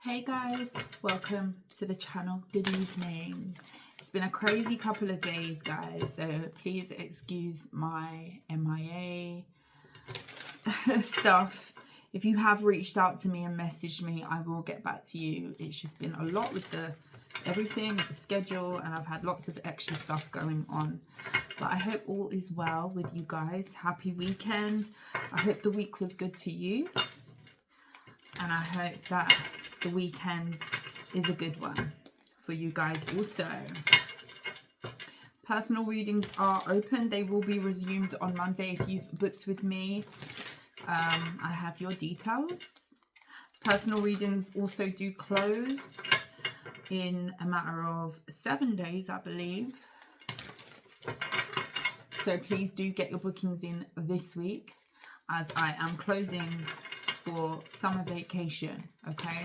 Hey guys, welcome to the channel. Good evening. It's been a crazy couple of days, guys, so please excuse my MIA stuff. If you have reached out to me and messaged me, I will get back to you. It's just been a lot with everything, the schedule, and I've had lots of extra stuff going on. But I hope all is well with you guys. Happy weekend. I hope the week was good to you. And I hope that the weekend is a good one for you guys also. Personal readings are open. They will be resumed on Monday if you've booked with me. I have your details. Personal readings also do close in a matter of 7 days, I believe. So please do get your bookings in this week as I am closing for summer vacation. Okay,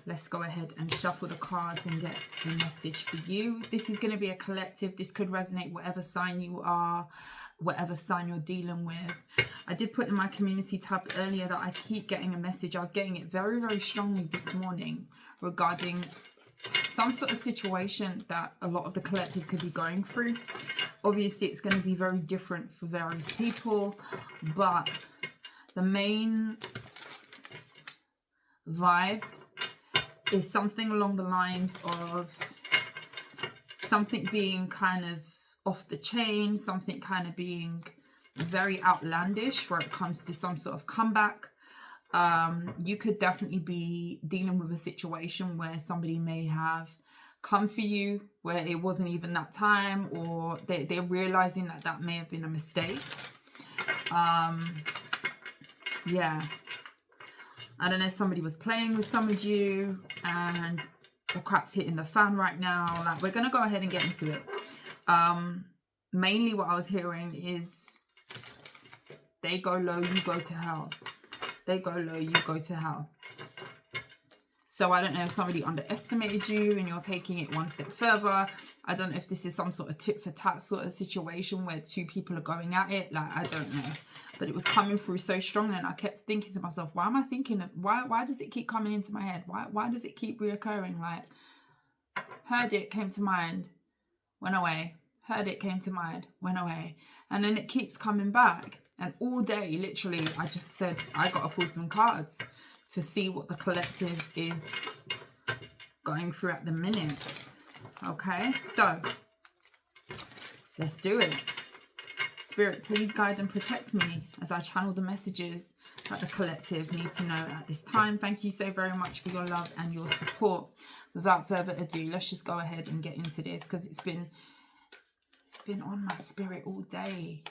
let's go ahead and shuffle the cards and get a message for you. This is going to be a collective. This could resonate whatever sign you are, whatever sign you're dealing with. I did put in my community tab earlier that I keep getting a message. I was getting it very, very strongly this morning regarding some sort of situation that a lot of the collective could be going through. Obviously, it's going to be very different for various people, but the main vibe is something along the lines of something being kind of off the chain, something kind of being very outlandish where it comes to some sort of comeback. You could definitely be dealing with a situation where somebody may have come for you where it wasn't even that time, or they're realizing that that may have been a mistake. Yeah, I don't know if somebody was playing with some of you and the crap's hitting the fan right now. Like, we're gonna go ahead and get into it. Mainly what I was hearing is they go low, you go to hell. They go low, you go to hell. So I don't know if somebody underestimated you and you're taking it one step further. I don't know if this is some sort of tit for tat sort of situation where two people are going at it. Like, I don't know. But it was coming through so strongly, and I kept thinking to myself, why am I thinking of, why does it keep coming into my head? Why does it keep reoccurring? Like, heard it, came to mind, went away. Heard it, came to mind, went away. And then it keeps coming back. And all day, literally, I just said, I got to pull some cards to see what the collective is going through at the minute. Okay, so let's do it. Spirit, please guide and protect me as I channel the messages that the collective need to know at this time. Thank you so very much for your love and your support. Without further ado, let's just go ahead and get into this because it's been on my spirit all day.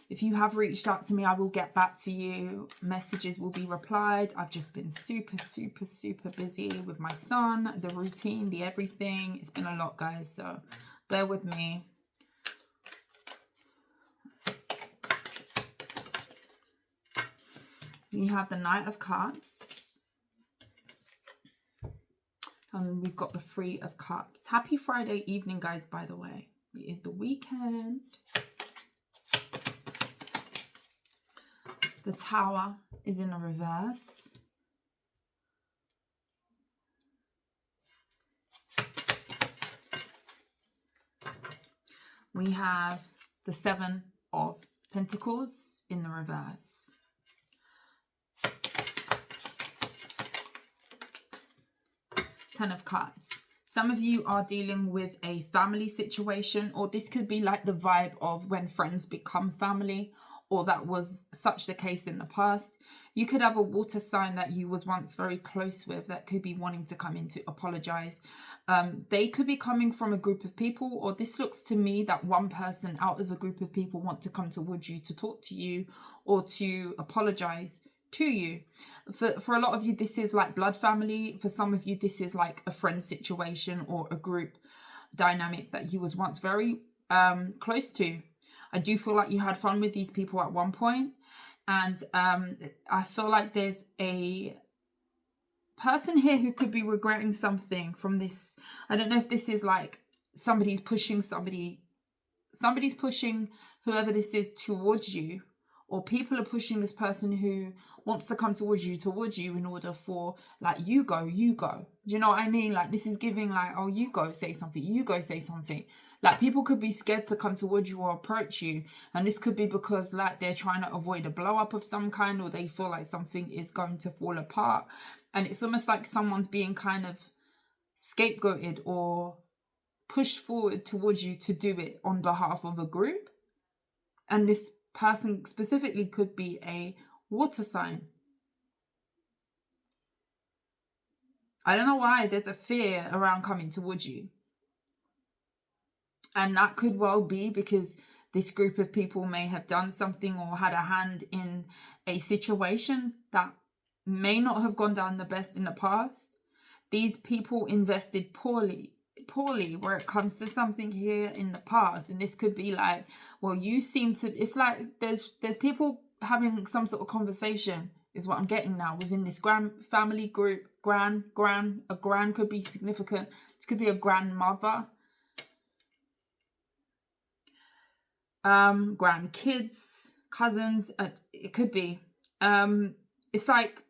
If you have reached out to me, I will get back to you. Messages will be replied. I've just been super, super, super busy with my son, the routine, the everything. It's been a lot, guys, so bear with me. We have the Knight of Cups. And we've got the Three of Cups. Happy Friday evening, guys, by the way. It is the weekend. The Tower is in a reverse. We have the Seven of Pentacles in the reverse. Ten of Cups. Some of you are dealing with a family situation, or this could be like the vibe of when friends become family, or that was such the case in the past. You could have a water sign that you was once very close with that could be wanting to come in to apologize. They could be coming from a group of people, or this looks to me that one person out of a group of people want to come towards you to talk to you or to apologize to you. For a lot of you, this is like blood family. For some of you, this is like a friend situation or a group dynamic that you was once very close to. I do feel like you had fun with these people at one point, and I feel like there's a person here who could be regretting something from this. I don't know if this is like somebody's pushing whoever this is towards you, or people are pushing this person who wants to come towards you in order for, like, you go. Do you know what I mean? Like, this is giving like, oh, you go say something. Like, people could be scared to come towards you or approach you, and this could be because like they're trying to avoid a blow up of some kind, or they feel like something is going to fall apart, and it's almost like someone's being kind of scapegoated or pushed forward towards you to do it on behalf of a group. And this person specifically could be a water sign. I don't know why there's a fear around coming towards you. And that could well be because this group of people may have done something or had a hand in a situation that may not have gone down the best in the past. These people invested poorly where it comes to something here in the past. And this could be like, well, you seem to, it's like there's people having some sort of conversation is what I'm getting now within this family group. A gran could be significant. This could be a grandmother, grandkids, cousins. It could be. It's like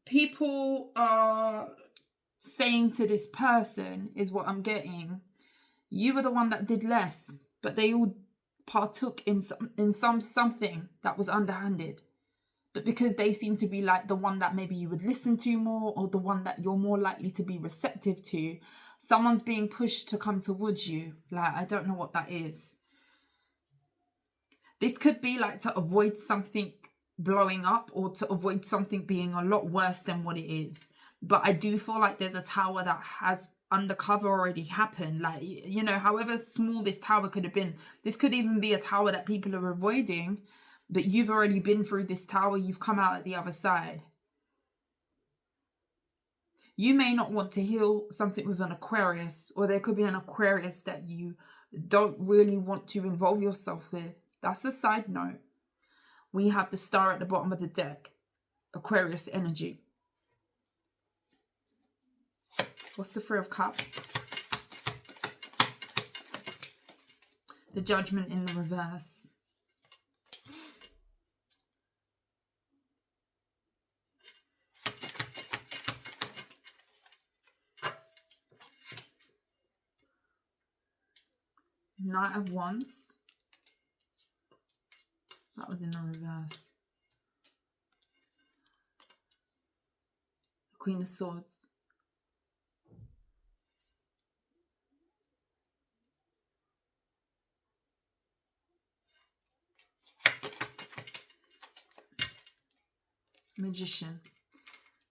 people are saying to this person, is what I'm getting, you were the one that did less, but they all partook in something that was underhanded. But because they seem to be like the one that maybe you would listen to more, or the one that you're more likely to be receptive to, someone's being pushed to come towards you. Like, I don't know what that is. This could be like to avoid something blowing up, or to avoid something being a lot worse than what it is. But I do feel like there's a tower that has undercover already happened. Like, you know, however small this tower could have been, this could even be a tower that people are avoiding, but you've already been through this tower. You've come out at the other side. You may not want to heal something with an Aquarius, or there could be an Aquarius that you don't really want to involve yourself with. That's a side note. We have the Star at the bottom of the deck, Aquarius energy. What's the Three of Cups? The Judgment in the reverse. Knight of Wands. That was in the reverse. Queen of Swords. Magician.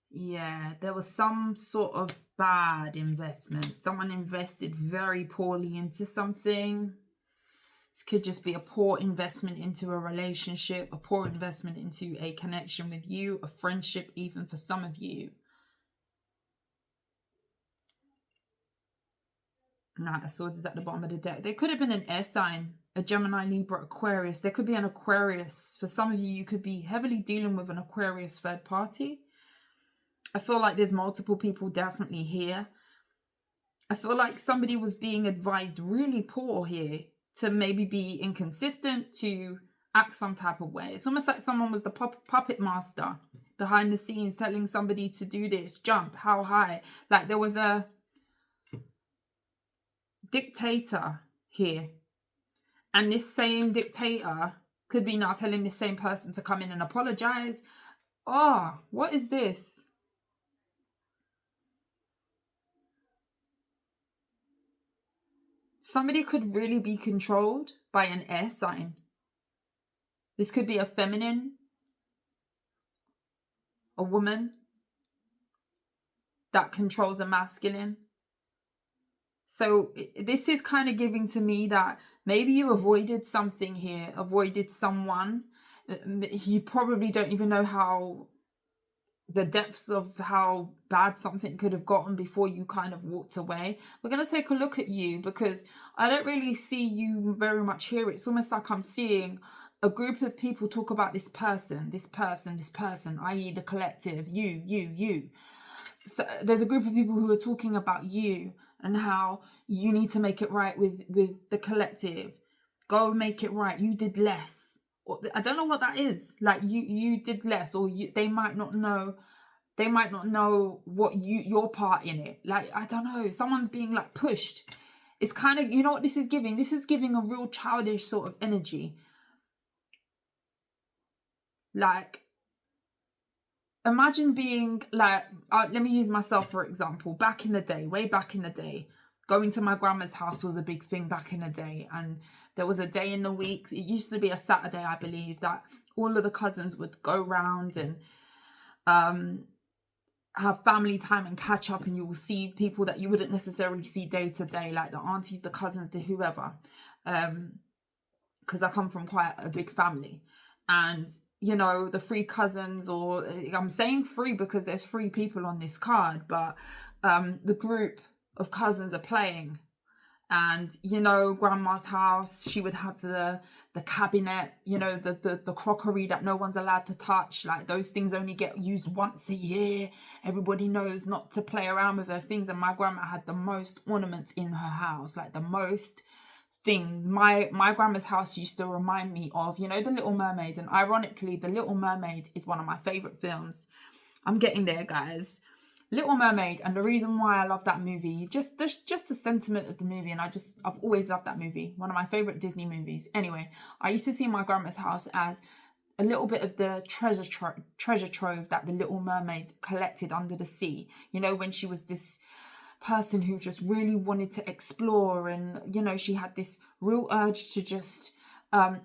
Yeah, there was some sort of bad investment. Someone invested very poorly into something. This could just be a poor investment into a relationship, a poor investment into a connection with you, a friendship even for some of you. Knight of Swords is at the bottom of the deck. There could have been an air sign, a Gemini, Libra, Aquarius. There could be an Aquarius. For some of you, you could be heavily dealing with an Aquarius third party. I feel like there's multiple people definitely here. I feel like somebody was being advised really poor here to maybe be inconsistent, to act some type of way. It's almost like someone was the puppet master behind the scenes telling somebody to do this, jump, how high. Like there was a dictator here. And this same dictator could be now telling this same person to come in and apologize. Oh, what is this? Somebody could really be controlled by an air sign. This could be a feminine, a woman that controls a masculine. So this is kind of giving to me that maybe you avoided something here, avoided someone. You probably don't even know how the depths of how bad something could have gotten before you kind of walked away. We're going to take a look at you because I don't really see you very much here. It's almost like I'm seeing a group of people talk about this person, i.e. the collective, you. So there's a group of people who are talking about you and how you need to make it right with the collective. Go make it right. You did less. I don't know what that is. Like you did less, or they might not know. They might not know what your part in it. Like, I don't know. Someone's being like pushed. It's kind of, you know what this is giving? This is giving a real childish sort of energy. Like, imagine being like, let me use myself for example. Back in the day, way back in the day, going to my grandma's house was a big thing back in the day. And there was a day in the week, it used to be a Saturday, I believe, that all of the cousins would go round and have family time and catch up, and you will see people that you wouldn't necessarily see day to day, like the aunties, the cousins, the whoever. Because I come from quite a big family, and you know, the three cousins, or I'm saying three because there's three people on this card, but the group of cousins are playing. And you know, grandma's house, she would have the cabinet, you know, the crockery that no one's allowed to touch. Like, those things only get used once a year. Everybody knows not to play around with her things. And my grandma had the most ornaments in her house, like the most things. My grandma's house used to remind me of, you know, The Little Mermaid. And ironically, The Little Mermaid is one of my favorite films. I'm getting there, guys. Little Mermaid, and the reason why I love that movie, just the sentiment of the movie, and I've always loved that movie. One of my favorite Disney movies. Anyway, I used to see my grandma's house as a little bit of the treasure trove that the Little Mermaid collected under the sea. You know, when she was this person who just really wanted to explore, and you know, she had this real urge to just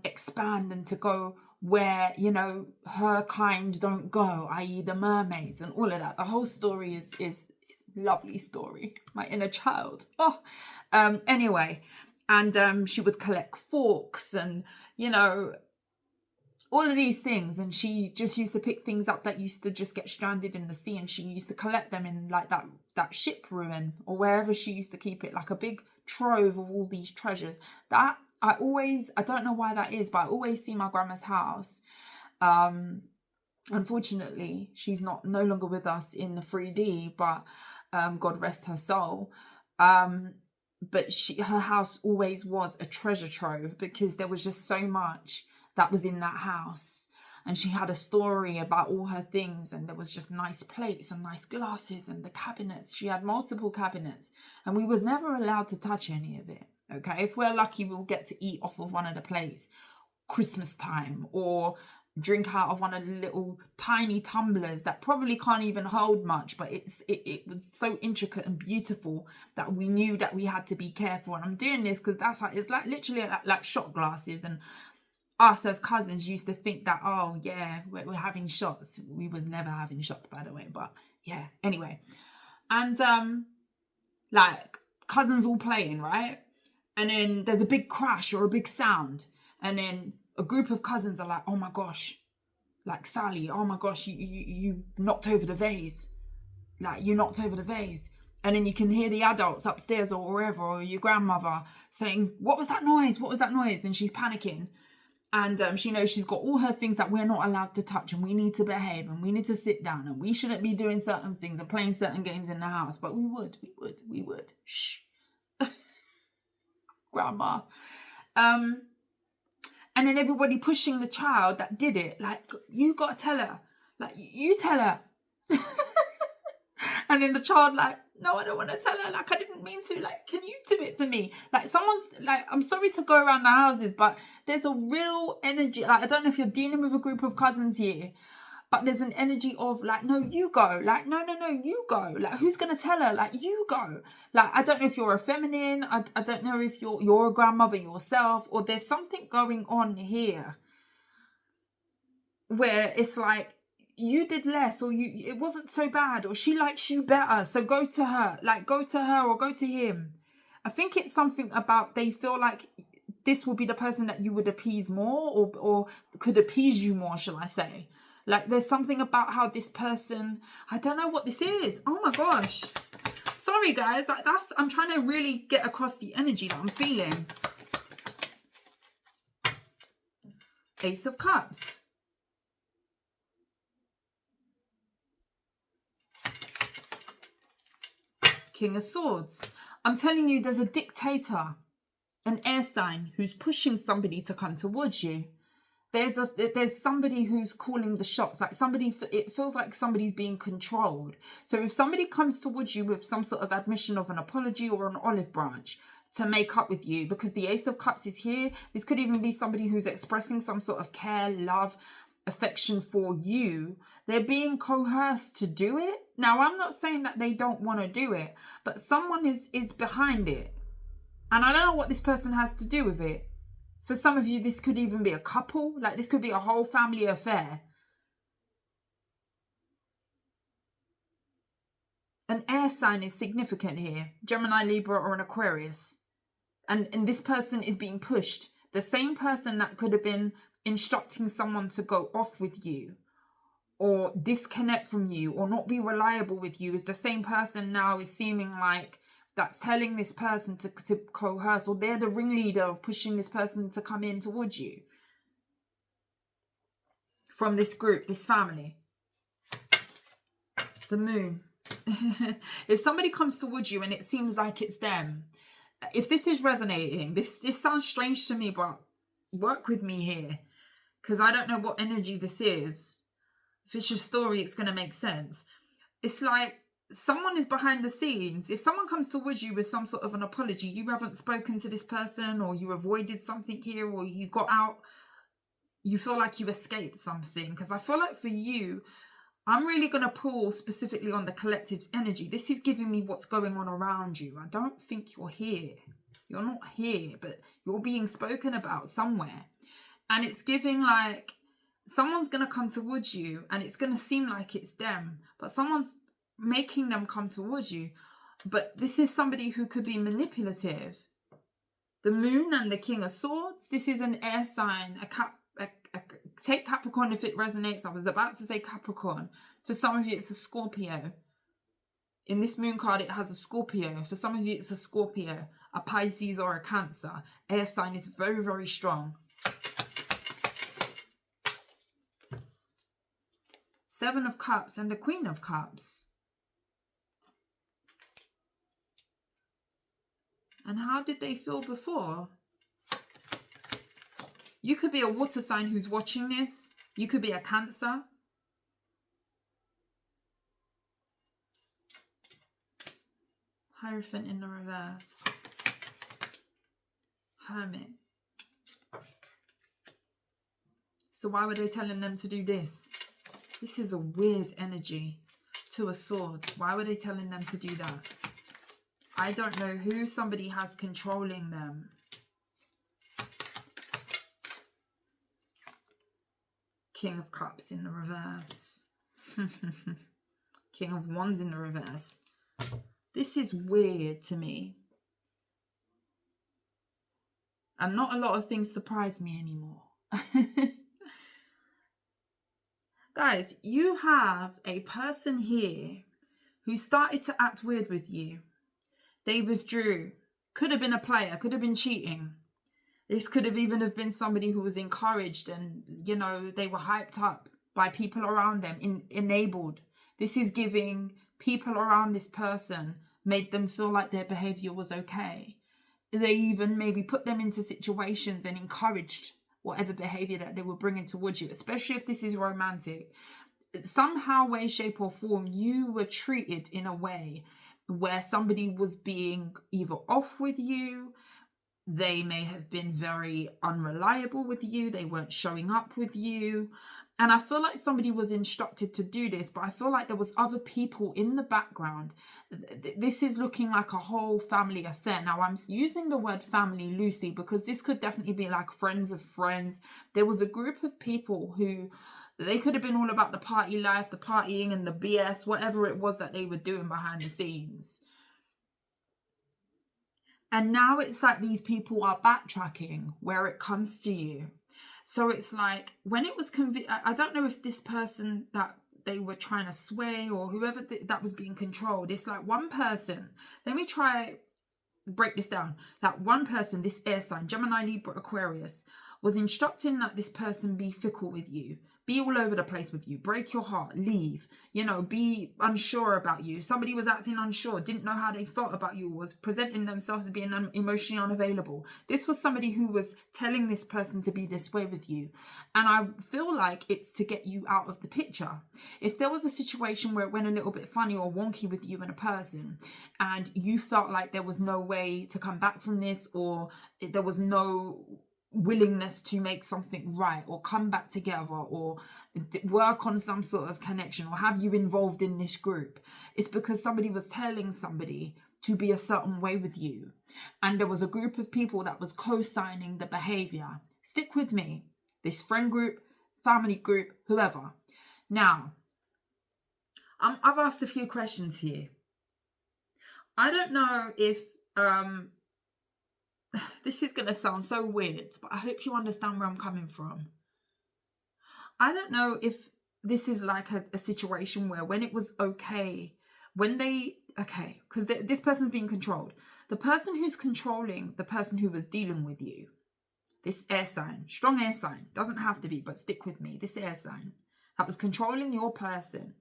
expand and to go where, you know, her kind don't go, i.e. the mermaids and all of that. The whole story is lovely story. My inner child. Anyway, and she would collect forks and, you know, all of these things, and she just used to pick things up that used to just get stranded in the sea, and she used to collect them in like that ship ruin or wherever she used to keep it, like a big trove of all these treasures. That I don't know why that is, but I always see my grandma's house. Unfortunately, she's no longer with us in the 3D, but God rest her soul. But her house always was a treasure trove, because there was just so much that was in that house. And she had a story about all her things, and there was just nice plates and nice glasses and the cabinets. She had multiple cabinets, and we was never allowed to touch any of it. Okay, if we're lucky, we'll get to eat off of one of the plates Christmas time, or drink out of one of the little tiny tumblers that probably can't even hold much, but it was so intricate and beautiful that we knew that we had to be careful. And I'm doing this because it's like literally like shot glasses, and us as cousins used to think that, oh yeah, we're having shots. We was never having shots, by the way, but yeah, anyway. And like cousins all playing, right? And then there's a big crash or a big sound. And then a group of cousins are like, oh my gosh, like Sally, oh my gosh, you knocked over the vase. Like, you knocked over the vase. And then you can hear the adults upstairs or wherever, or your grandmother saying, what was that noise? What was that noise? And she's panicking. And she knows she's got all her things that we're not allowed to touch, and we need to behave, and we need to sit down, and we shouldn't be doing certain things and playing certain games in the house. But we would. Shh. Grandma. And then everybody pushing the child that did it, like, you gotta tell her, like, you tell her. And then the child like, no, I don't want to tell her, like, I didn't mean to, like, can you do it for me? Like, someone's like, I'm sorry to go around the houses, but there's a real energy, like, I don't know if you're dealing with a group of cousins here, but there's an energy of like, no, you go. Like, no, you go. Like, who's going to tell her? Like, you go. Like, I don't know if you're a feminine. I don't know if you're a grandmother yourself, or there's something going on here where it's like, you did less, or it wasn't so bad, or she likes you better, so go to her. Like, go to her or go to him. I think it's something about they feel like this will be the person that you would appease more, or could appease you more, shall I say. Like, there's something about how this person, I don't know what this is. Oh my gosh. Sorry, guys. I'm trying to really get across the energy that I'm feeling. Ace of Cups. King of Swords. I'm telling you, there's a dictator, an air sign, who's pushing somebody to come towards you. there's somebody who's calling the shots, like somebody, it feels like somebody's being controlled. So if somebody comes towards you with some sort of admission of an apology or an olive branch to make up with you, because the Ace of Cups is here, this could even be somebody who's expressing some sort of care, love, affection for you. They're being coerced to do it. Now, I'm not saying that they don't want to do it, but someone is behind it, and I don't know what this person has to do with it. For some of you, this could even be a couple. Like, this could be a whole family affair. An air sign is significant here. Gemini, Libra, or an Aquarius. And this person is being pushed. The same person that could have been instructing someone to go off with you or disconnect from you or not be reliable with you is the same person now is seeming like that's telling this person to coerce, or they're the ringleader of pushing this person to come in towards you from this group, this family. The Moon. If somebody comes towards you and it seems like it's them, if this is resonating, this sounds strange to me, but work with me here, because I don't know what energy this is. If it's your story, it's going to make sense. It's like someone is behind the scenes. If someone comes towards you with some sort of an apology, you haven't spoken to this person, or you avoided something here, or you got out, you feel like you escaped something. Because I feel like for you, I'm really going to pull specifically on the collective's energy. This is giving me what's going on around you. I don't think you're here. You're not here, but you're being spoken about somewhere. And it's giving like someone's going to come towards you and it's going to seem like it's them, but someone's making them come towards you. But this is somebody who could be manipulative. The Moon and the King of Swords. This is an air sign, take Capricorn if it resonates. I was about to say Capricorn. For some of you, it's a Scorpio. In this Moon card, it has a Scorpio. For some of you, it's a Scorpio, a Pisces, or a Cancer. Air sign is very, very strong. Seven of Cups and the Queen of Cups. And how did they feel before? You could be a water sign who's watching this. You could be a Cancer. Hierophant in the reverse. Hermit. So why were they telling them to do this? This is a weird energy. Two of Swords. Why were they telling them to do that? I don't know who somebody has controlling them. King of Cups in the reverse. King of Wands in the reverse. This is weird to me. And not a lot of things surprise me anymore. Guys, you have a person here who started to act weird with you. They withdrew. Could have been a player, could have been cheating. This could have even have been somebody who was encouraged and, you know, they were hyped up by people around them, enabled. This is giving people around this person, made them feel like their behavior was okay. They even maybe put them into situations and encouraged whatever behavior that they were bringing towards you, especially if this is romantic. Somehow, way, shape or form, you were treated in a way where somebody was being either off with you, they may have been very unreliable with you, they weren't showing up with you. And I feel like somebody was instructed to do this, but I feel like there was other people in the background. This is looking like a whole family affair. Now, I'm using the word family loosely because this could definitely be like friends of friends. There was a group of people who, they could have been all about the party life, the partying and the BS, whatever it was that they were doing behind the scenes. And now it's like these people are backtracking where it comes to you. So it's like when it was I don't know if this person that they were trying to sway or whoever that was being controlled. It's like one person. Let me break this down. That one person, this air sign, Gemini, Libra, Aquarius, was instructing that this person be fickle with you, be all over the place with you, break your heart, leave, be unsure about you. Somebody was acting unsure, didn't know how they felt about you, was presenting themselves as being emotionally unavailable. This was somebody who was telling this person to be this way with you. And I feel like it's to get you out of the picture. If there was a situation where it went a little bit funny or wonky with you and a person, and you felt like there was no way to come back from this, or there was no willingness to make something right or come back together or work on some sort of connection or have you involved in this group, it's because somebody was telling somebody to be a certain way with you, and there was a group of people that was co-signing the behavior. Stick with me. This friend group, family group, whoever. Now, I've asked a few questions here. I don't know if this is going to sound so weird, but I hope you understand where I'm coming from. I don't know if this is like a situation where when it was okay, because this person's being controlled. The person who's controlling the person who was dealing with you, this air sign, strong air sign, doesn't have to be, but stick with me, this air sign that was controlling your person.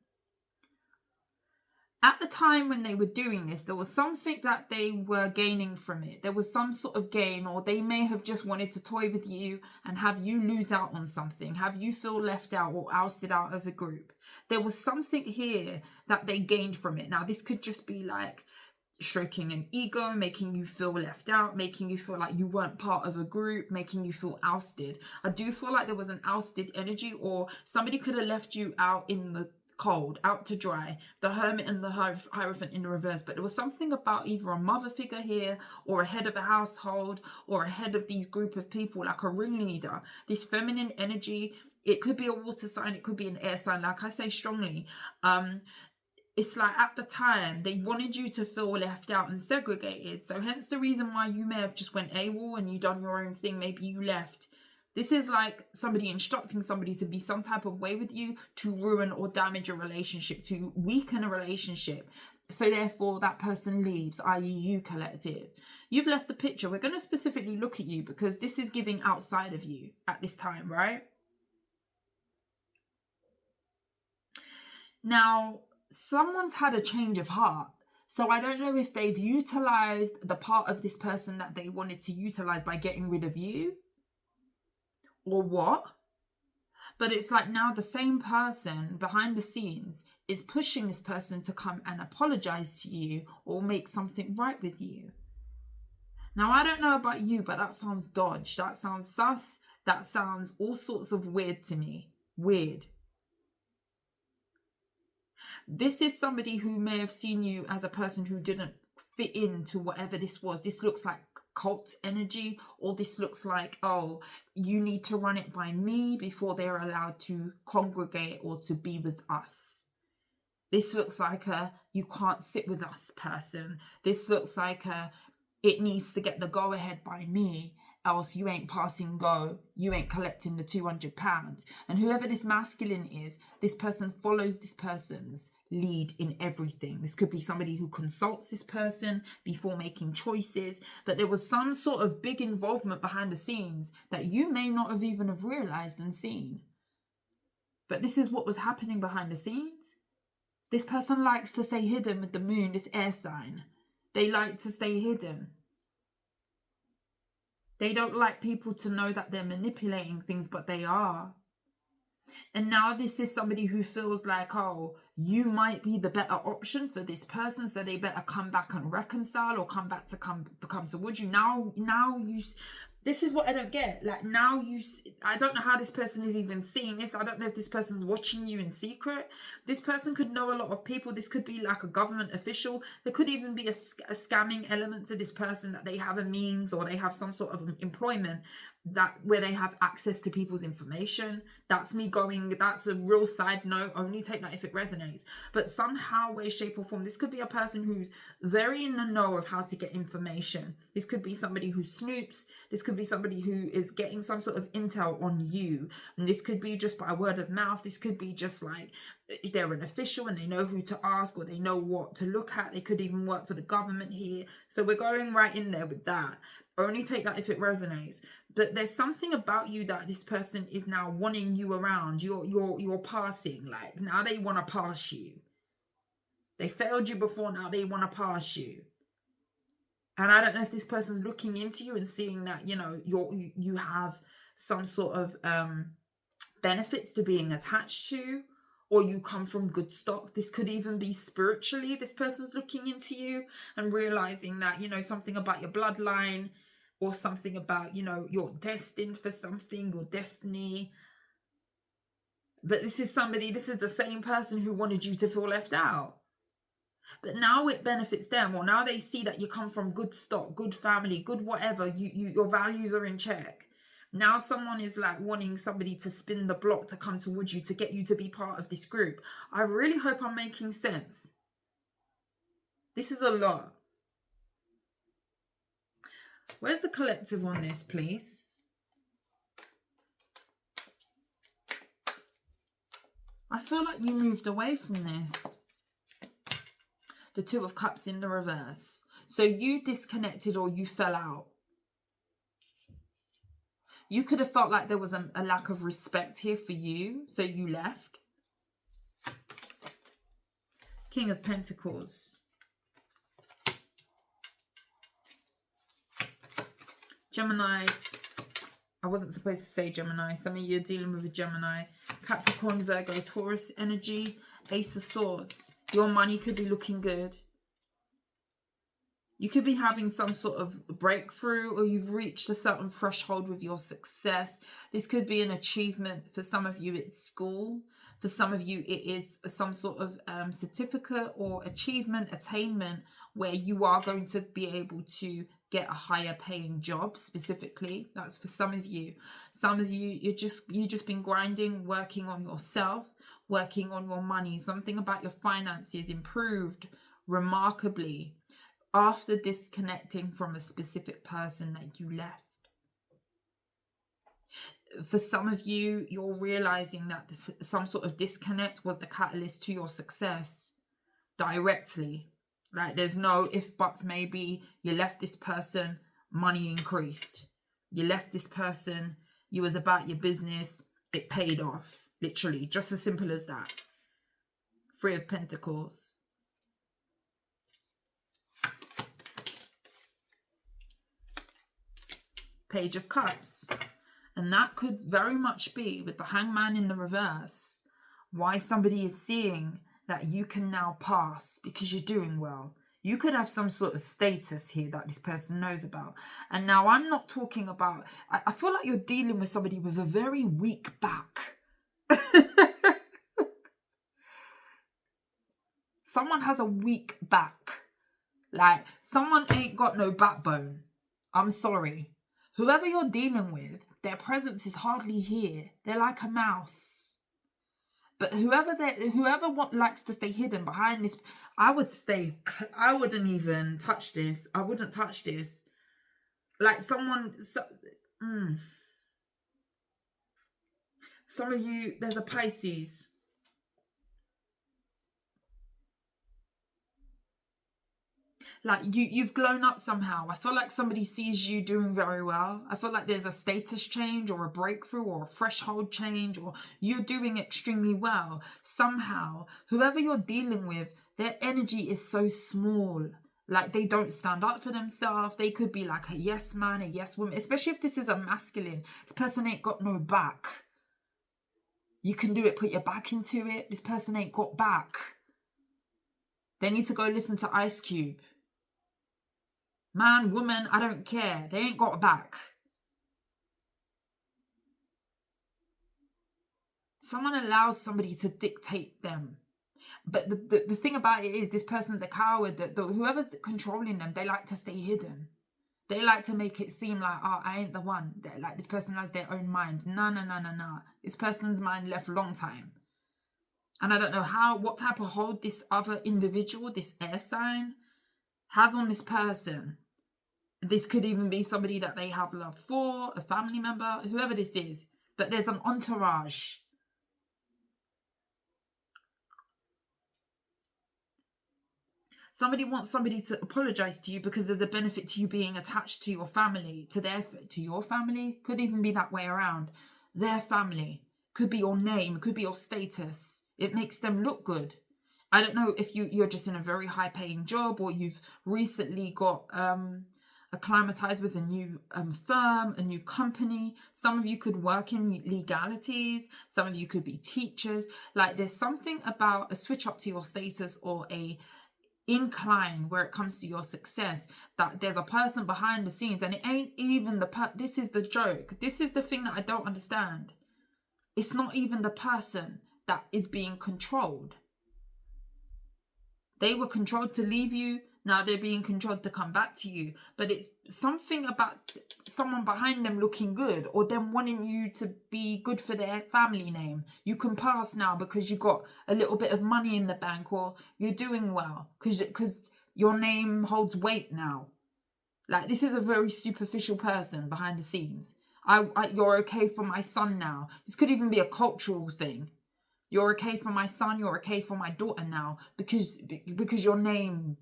At the time when they were doing this, there was something that they were gaining from it. There was some sort of gain, or they may have just wanted to toy with you and have you lose out on something, have you feel left out or ousted out of the group. There was something here that they gained from it. Now, this could just be like stroking an ego, making you feel left out, making you feel like you weren't part of a group, making you feel ousted. I do feel like there was an ousted energy, or somebody could have left you out in the cold, out to dry, the Hermit and the Hierophant in the reverse. But there was something about either a mother figure here, or a head of a household, or a head of these group of people, like a ringleader, this feminine energy. It could be a water sign, it could be an air sign, like I say strongly. It's like at the time they wanted you to feel left out and segregated, so hence the reason why you may have just went AWOL and you done your own thing. Maybe you left. This is like somebody instructing somebody to be some type of way with you, to ruin or damage a relationship, to weaken a relationship. So therefore that person leaves, i.e. you, collective. You've left the picture. We're going to specifically look at you because this is giving outside of you at this time, right? Now, someone's had a change of heart. So I don't know if they've utilized the part of this person that they wanted to utilize by getting rid of you, or what, but it's like now the same person behind the scenes is pushing this person to come and apologize to you or make something right with you. Now, I don't know about you, but that sounds dodge, that sounds sus, that sounds all sorts of weird to me. Weird. This is somebody who may have seen you as a person who didn't fit into whatever this was. This looks like cult energy, or this looks like, oh, you need to run it by me before they're allowed to congregate or to be with us. This looks like a you can't sit with us person. This looks like a it needs to get the go ahead by me, else you ain't passing go, you ain't collecting the £200. And whoever this masculine is, this person follows this person's lead in everything. This could be somebody who consults this person before making choices, but there was some sort of big involvement behind the scenes that you may not have even have realized and seen. But this is what was happening behind the scenes. This person likes to stay hidden with the moon, this air sign. They like to stay hidden. They don't like people to know that they're manipulating things, but they are. And now this is somebody who feels like, oh, you might be the better option for this person, so they better come back and reconcile or come back to come towards you. Now you, this is what I don't get. Like now I don't know how this person is even seeing this. I don't know if this person's watching you in secret. This person could know a lot of people. This could be like a government official. There could even be a scamming element to this person, that they have a means or they have some sort of employment that where they have access to people's information. That's a real side note. Only take that if it resonates. But somehow, way, shape or form, this could be a person who's very in the know of how to get information. This could be somebody who snoops. This could be somebody who is getting some sort of intel on you. And this could be just by word of mouth. This could be just like they're an official and they know who to ask, or they know what to look at. They could even work for the government here. So we're going right in there with that. Only take that if it resonates. But there's something about you that this person is now wanting you around. You're passing. Like, now they want to pass you. They failed you before, now they want to pass you. And I don't know if this person's looking into you and seeing that, you know, you have some sort of benefits to being attached to, or you come from good stock. This could even be spiritually. This person's looking into you and realizing that, you know, something about your bloodline, or something about, you know, you're destined for something, or destiny. But this is the same person who wanted you to feel left out. But now it benefits them, or now they see that you come from good stock, good family, good whatever. Your values are in check. Now someone is like wanting somebody to spin the block to come towards you, to get you to be part of this group. I really hope I'm making sense. This is a lot. Where's the collective on this, please? I feel like you moved away from this. The Two of Cups in the reverse. So you disconnected, or you fell out. You could have felt like there was a lack of respect here for you, so you left. King of Pentacles. Gemini. I wasn't supposed to say Gemini. Some of you are dealing with a Gemini. Capricorn, Virgo, Taurus energy. Ace of Swords. Your money could be looking good. You could be having some sort of breakthrough, or you've reached a certain threshold with your success. This could be an achievement. For some of you, it's school. For some of you, it is some sort of certificate or achievement, attainment, where you are going to be able to get a higher paying job specifically. That's for some of you. Some of you, you've just been grinding, working on yourself, working on your money. Something about your finances improved remarkably after disconnecting from a specific person that you left. For some of you, you're realizing that some sort of disconnect was the catalyst to your success directly. Like, there's no if, buts, maybe. You left this person, money increased. You left this person, you was about your business, it paid off. Literally, just as simple as that. Three of Pentacles. Page of Cups. And that could very much be, with the Hangman in the reverse, why somebody is seeing that you can now pass because you're doing well. You could have some sort of status here that this person knows about. And now I'm not talking about, I feel like you're dealing with somebody with a very weak back. Someone has a weak back. Like, someone ain't got no backbone. I'm sorry. Whoever you're dealing with, their presence is hardly here. They're like a mouse. But whoever likes to stay hidden behind this, I wouldn't even touch this. I wouldn't touch this. Like some of you, there's a Pisces. Like, you've blown up somehow. I feel like somebody sees you doing very well. I feel like there's a status change, or a breakthrough, or a threshold change, or you're doing extremely well. Somehow, whoever you're dealing with, their energy is so small. Like, they don't stand up for themselves. They could be like a yes man, a yes woman, especially if this is a masculine. This person ain't got no back. You can do it, put your back into it. This person ain't got back. They need to go listen to Ice Cube. Man, woman, I don't care. They ain't got a back. Someone allows somebody to dictate them. But the thing about it is, this person's a coward. That whoever's controlling them, they like to stay hidden. They like to make it seem like, oh, I ain't the one. They're like, this person has their own mind. No. This person's mind left long time. And I don't know what type of hold this other individual, this air sign, has on this person. This could even be somebody that they have love for, a family member, whoever this is. But there's an entourage. Somebody wants somebody to apologize to you because there's a benefit to you being attached to your family, to your family. Could even be that way around. Their family. Could be your name, could be your status. It makes them look good. I don't know if you're just in a very high paying job, or you've recently got acclimatized with a new firm, a new company. Some of you could work in legalities. Some of you could be teachers. Like, there's something about a switch up to your status or a incline where it comes to your success, that there's a person behind the scenes, and it ain't even this is the joke. This is the thing that I don't understand. It's not even the person that is being controlled. They were controlled to leave you. Now they're being controlled to come back to you. But it's something about someone behind them looking good, or them wanting you to be good for their family name. You can pass now because you got a little bit of money in the bank, or you're doing well because your name holds weight now. Like, this is a very superficial person behind the scenes. You're okay for my son now. This could even be a cultural thing. You're okay for my son, you're okay for my daughter now because your name,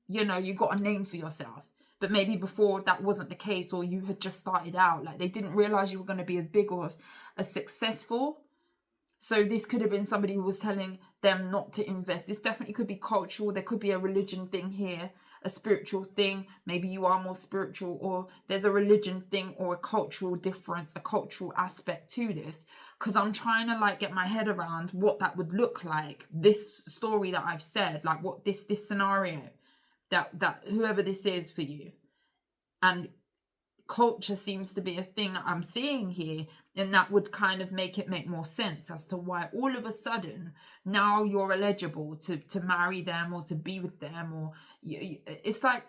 you got a name for yourself. But maybe before that wasn't the case, or you had just started out. Like, they didn't realize you were going to be as big or as successful. So this could have been somebody who was telling them not to invest. This definitely could be cultural. There could be a religion thing here, a spiritual thing. Maybe you are more spiritual, or there's a religion thing or a cultural difference, a cultural aspect to this. Because I'm trying to get my head around what that would look like. This story that I've said, like what this scenario that whoever this is for you. And culture seems to be a thing that I'm seeing here, and that would kind of make more sense as to why all of a sudden now you're eligible to marry them or to be with them, or it's like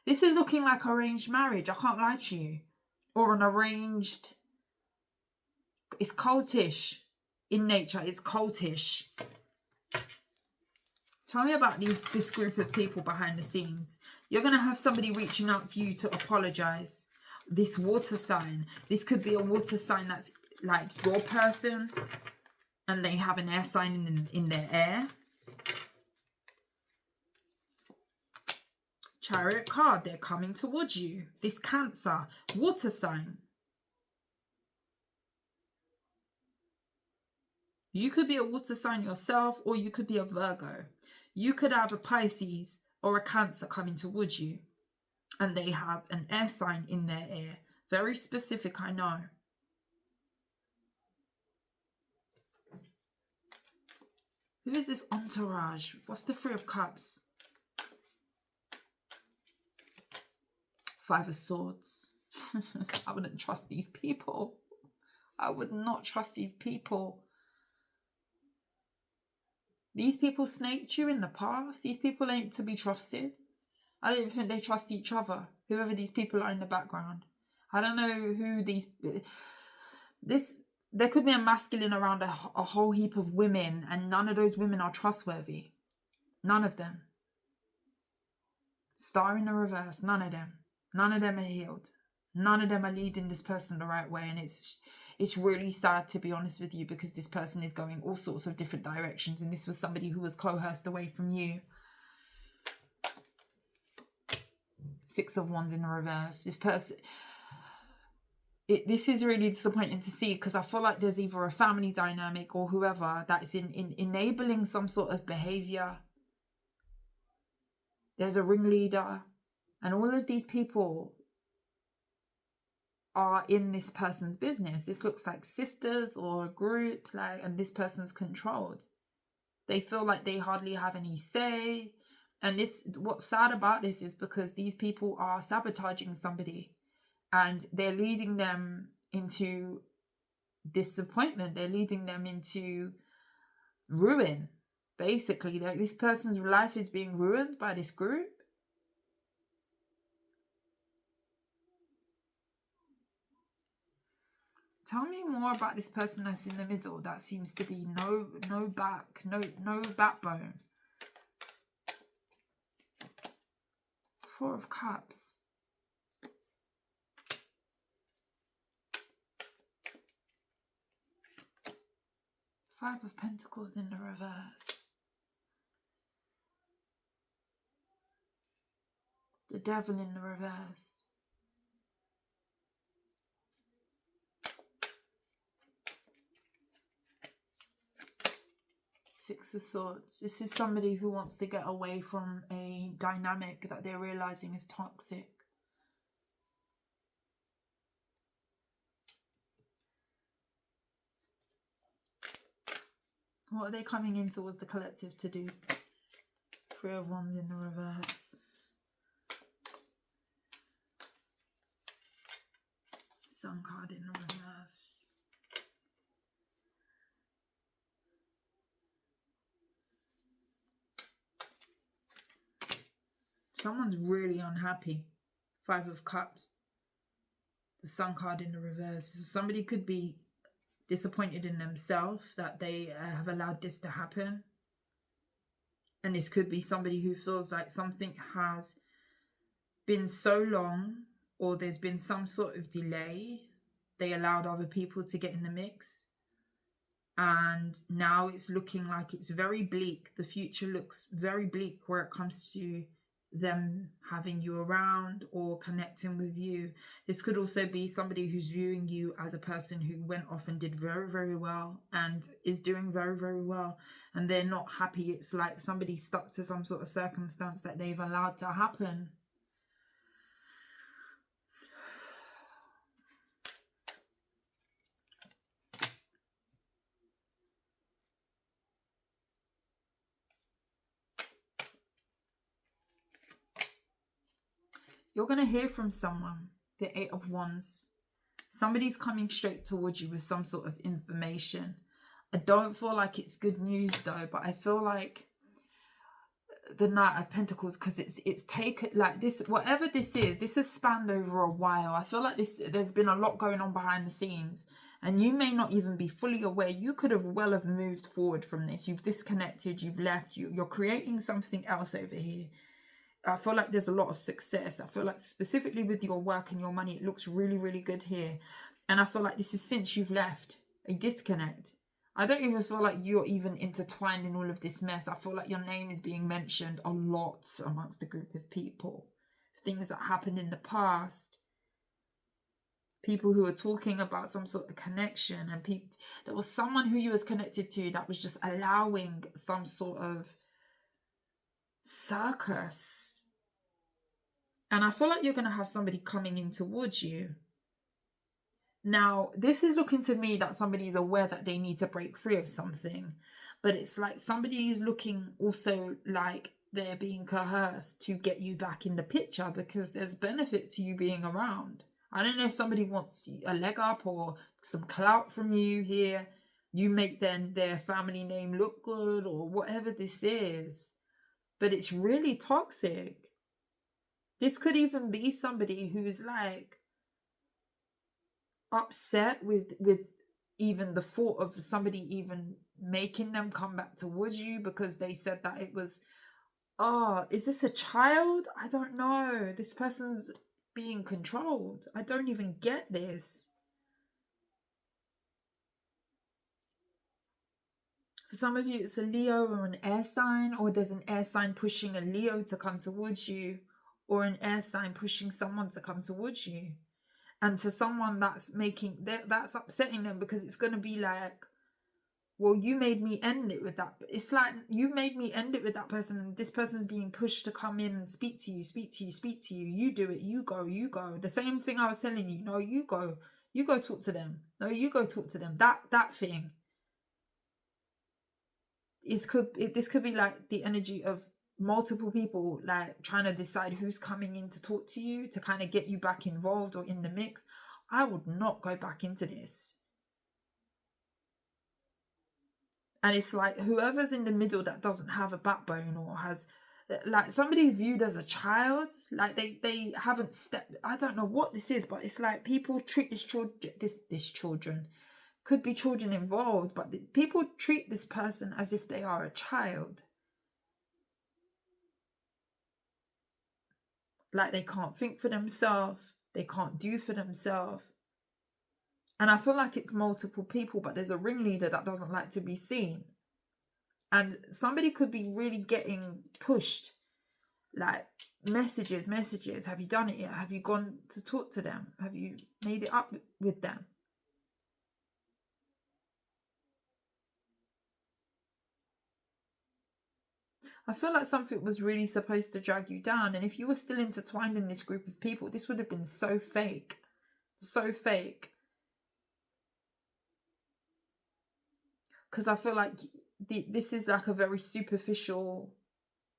this is looking like arranged marriage. I can't lie to you, or an arranged. It's cultish in nature. It's cultish. Tell me about this group of people behind the scenes. You're gonna have somebody reaching out to you to apologize. This water sign. This could be a water sign that's like your person, and they have an air sign in their air. Chariot card. They're coming towards you. This Cancer. Water sign. You could be a water sign yourself, or you could be a Virgo. You could have a Pisces or a Cancer coming towards you, and they have an air sign in their air. Very specific, I know. Who is this entourage? What's the Three of Cups? Five of Swords. I wouldn't trust these people. I would not trust these people. These people snaked you in the past. These people ain't to be trusted. I don't even think they trust each other. Whoever these people are in the background. I don't know who there could be a masculine around a whole heap of women, and none of those women are trustworthy. None of them. Star in the reverse. None of them. None of them are healed. None of them are leading this person the right way, and it's really sad, to be honest with you, because this person is going all sorts of different directions, and this was somebody who was coerced away from you. Six of Wands in the reverse. This person, this is really disappointing to see, because I feel like there's either a family dynamic or whoever that's in enabling some sort of behavior. There's a ringleader, and all of these people are in this person's business. This looks like sisters or a group, and this person's controlled. They feel like they hardly have any say. And what's sad about this is because these people are sabotaging somebody, and they're leading them into disappointment. They're leading them into ruin. Basically, this person's life is being ruined by this group. Tell me more about this person that's in the middle. That seems to be no back, no backbone. Four of Cups. Five of Pentacles in the reverse. Devil in the reverse. Six of Swords. This is somebody who wants to get away from a dynamic that they're realizing is toxic. What are they coming in towards the collective to do? Three of Wands in the reverse. Sun card in the reverse. Someone's really unhappy. Five of Cups. The Sun card in the reverse. Somebody could be disappointed in themselves that they have allowed this to happen. And this could be somebody who feels like something has been so long, or there's been some sort of delay. They allowed other people to get in the mix. And now it's looking like it's very bleak. The future looks very bleak where it comes to them having you around or connecting with you. This could also be somebody who's viewing you as a person who went off and did very, very well and is doing very, very well, and they're not happy. It's like somebody stuck to some sort of circumstance that they've allowed to happen. You're going to hear from someone. The Eight of Wands. Somebody's coming straight towards you with some sort of information. I don't feel like it's good news though, but I feel like the Knight of Pentacles, because it's taken like this, whatever this is, this has spanned over a while. I feel like there's been a lot going on behind the scenes, and you may not even be fully aware. You could have well have moved forward from this. You've disconnected, you've left, you're creating something else over here. I feel like there's a lot of success. I feel like specifically with your work and your money, it looks really, really good here. And I feel like this is since you've left, a disconnect. I don't even feel like you're even intertwined in all of this mess. I feel like your name is being mentioned a lot amongst a group of people. Things that happened in the past. People who are talking about some sort of connection, and there was someone who you was connected to that was just allowing some sort of circus. And I feel like you're going to have somebody coming in towards you. Now, this is looking to me that somebody is aware that they need to break free of something. But it's like somebody is looking also like they're being coerced to get you back in the picture, because there's benefit to you being around. I don't know if somebody wants a leg up or some clout from you here. You make their family name look good or whatever this is. But it's really toxic. This could even be somebody who's like upset with even the thought of somebody even making them come back towards you, because they said that it was, oh, is this a child? I don't know. This person's being controlled. I don't even get this. For some of you, it's a Leo or an air sign, or there's an air sign pushing a Leo to come towards you, or an air sign pushing someone to come towards you. And to someone that's upsetting them, because it's going to be like, well, you made me end it with that. It's like, you made me end it with that person, and this person's being pushed to come in and speak to you. You do it. You go. The same thing I was telling you. No, you go talk to them. No, you go talk to them. That thing. This could be like the energy of multiple people like trying to decide who's coming in to talk to you to kind of get you back involved or in the mix. I would not go back into this. And it's like whoever's in the middle that doesn't have a backbone, or has like somebody's viewed as a child, like they haven't stepped. I don't know what this is, but it's like people treat this children could be children involved, but people treat this person as if they are a child. Like they can't think for themselves. They can't do for themselves. And I feel like it's multiple people, but there's a ringleader that doesn't like to be seen. And somebody could be really getting pushed. Like messages. Have you done it yet? Have you gone to talk to them? Have you made it up with them? I feel like something was really supposed to drag you down. And if you were still intertwined in this group of people, this would have been so fake. So fake. Because I feel like this is like a very superficial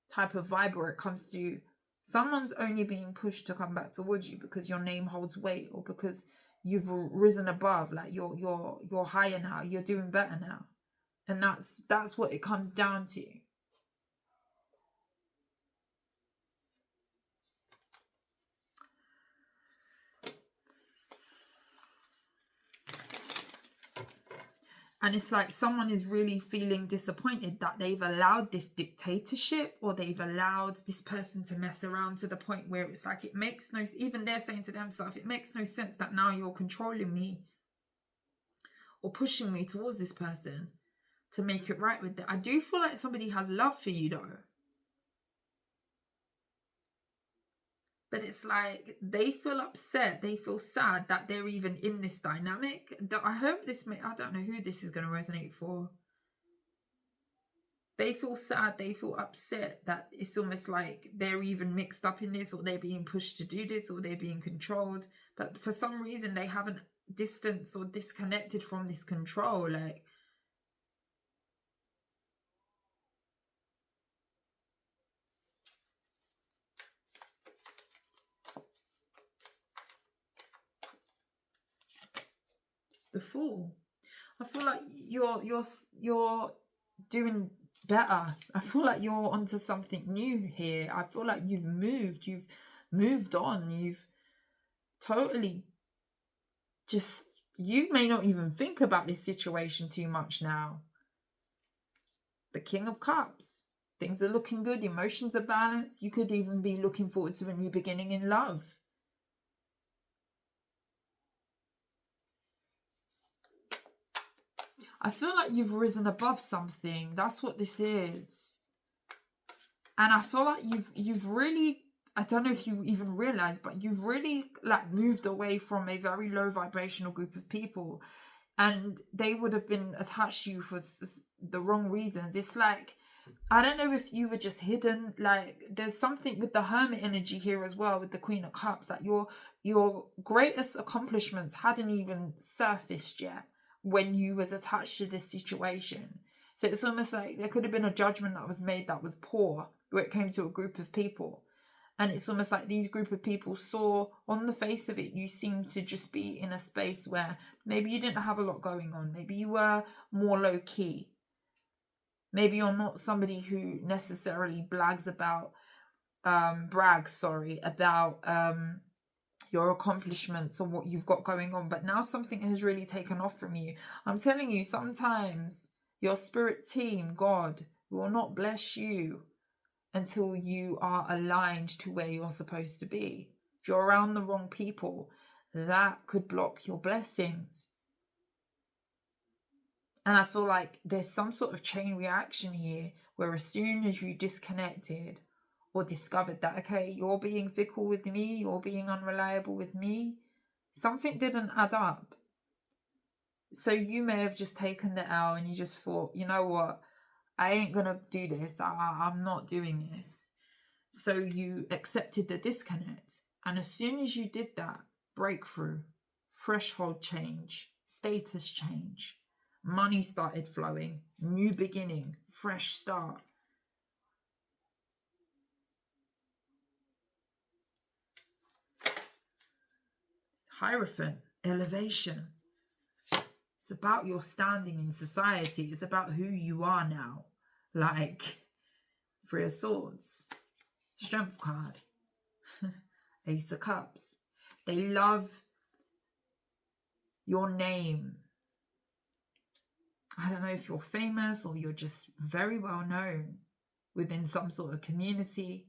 type of vibe where it comes to someone's only being pushed to come back towards you because your name holds weight, or because you've risen above, like you're higher now, you're doing better now. And that's what it comes down to. And it's like someone is really feeling disappointed that they've allowed this dictatorship, or they've allowed this person to mess around to the point where it's like, it makes no, even they're saying to themselves, it makes no sense that now you're controlling me or pushing me towards this person to make it right with them. I do feel like somebody has love for you though. But it's like they feel upset, they feel sad that they're even in this dynamic. I hope this I don't know who this is going to resonate for. They feel sad, they feel upset that it's almost like they're even mixed up in this, or they're being pushed to do this, or they're being controlled. But for some reason, they haven't distanced or disconnected from this control. Like, the Fool. I feel like you're doing better. I feel like you're onto something new here. I feel like you've moved on. You've totally just, you may not even think about this situation too much now. The King of Cups. Things are looking good. Emotions are balanced. You could even be looking forward to a new beginning in love. I feel like you've risen above something. That's what this is. And I feel like you've really, I don't know if you even realize, but you've really like moved away from a very low vibrational group of people, and they would have been attached to you for the wrong reasons. It's like, I don't know if you were just hidden. Like, there's something with the Hermit energy here as well, with the Queen of Cups, that your greatest accomplishments hadn't even surfaced yet when you was attached to this situation. So it's almost like there could have been a judgment that was made that was poor where it came to a group of people. And it's almost like these group of people saw, on the face of it, you seem to just be in a space where maybe you didn't have a lot going on. Maybe you were more low key. Maybe you're not somebody who necessarily brags about your accomplishments and what you've got going on. But now something has really taken off from you. I'm telling you, sometimes your spirit team, God, will not bless you until you are aligned to where you're supposed to be. If you're around the wrong people, that could block your blessings. And I feel like there's some sort of chain reaction here where as soon as you disconnected or discovered that, okay, you're being fickle with me, you're being unreliable with me, something didn't add up. So you may have just taken the L and you just thought, you know what, I ain't going to do this. I'm not doing this. So you accepted the disconnect. And as soon as you did that, breakthrough, threshold change, status change, money started flowing, new beginning, fresh start. Hierophant, elevation. It's about your standing in society. It's about who you are now. Like, Three of Swords, Strength card, Ace of Cups. They love your name. I don't know if you're famous or you're just very well known within some sort of community.